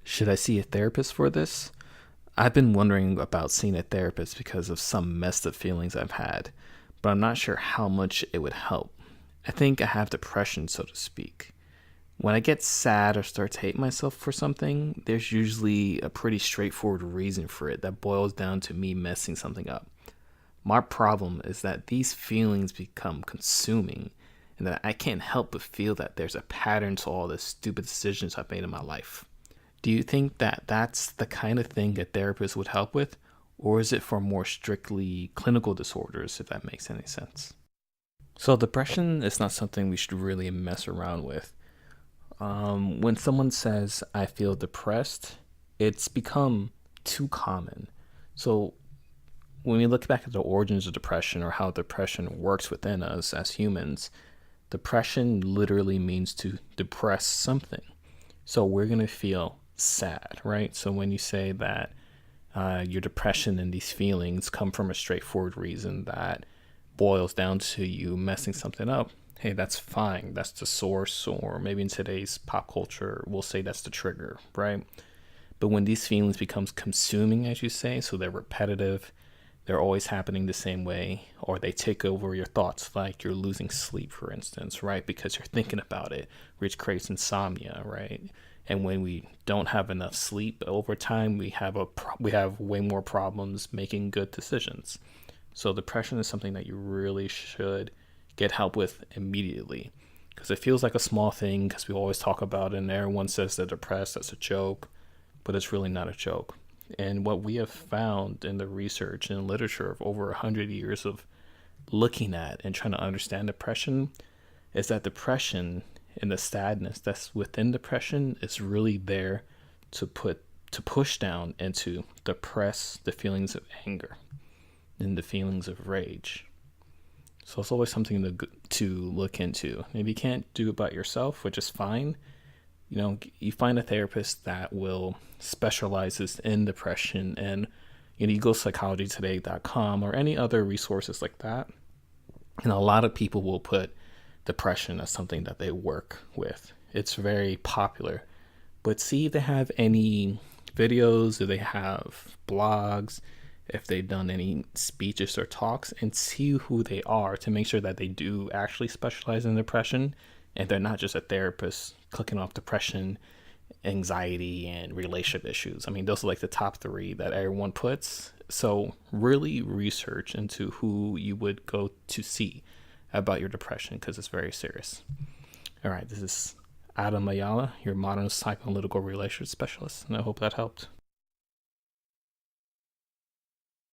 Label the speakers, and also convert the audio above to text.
Speaker 1: Should I see a therapist for this? I've been wondering about seeing a therapist because of some messed up feelings I've had, but I'm not sure how much it would help. I think I have depression, so to speak. When I get sad or start to hate myself for something, there's usually a pretty straightforward reason for it that boils down to me messing something up. My problem is that these feelings become consuming and that I can't help but feel that there's a pattern to all the stupid decisions I've made in my life. Do you think that that's the kind of thing a therapist would help with? Or is it for more strictly clinical disorders, if that makes any sense? So, depression is not something we should really mess around with. When someone says, I feel depressed, it's become too common. So, when we look back at the origins of depression or how depression works within us as humans, depression literally means to depress something. So we're going to feel sad, right? So when you say that your depression and these feelings come from a straightforward reason that boils down to you messing something up, hey, that's fine. That's the source, or maybe in today's pop culture, we'll say that's the trigger, right? But when these feelings becomes consuming, as you say, so they're repetitive, they're always happening the same way, or they take over your thoughts, like you're losing sleep, for instance, right? Because you're thinking about it, which creates insomnia, right? And when we don't have enough sleep over time, we have way more problems making good decisions. So depression is something that you really should get help with immediately, because it feels like a small thing because we always talk about it and everyone says they're depressed, that's a joke, but it's really not a joke. And what we have found in the research and literature of over 100 years of looking at and trying to understand depression is that depression and the sadness that's within depression is really there to push down and to depress the feelings of anger and the feelings of rage. So it's always something to look into. Maybe you can't do it by yourself, which is fine. You find a therapist that will specializes in depression, and you go psychologytoday.com or any other resources like that, and a lot of people will put depression as something that they work with. It's very popular. But see if they have any videos, if they have blogs, if they've done any speeches or talks, and see who they are to make sure that they do actually specialize in depression and they're not just a therapist clicking off depression, anxiety, and relationship issues. I mean, those are like the top three that everyone puts. So really research into who you would go to see about your depression because it's very serious. All right, this is Ayala, your modern psychoanalytical relationship specialist, and I hope that helped.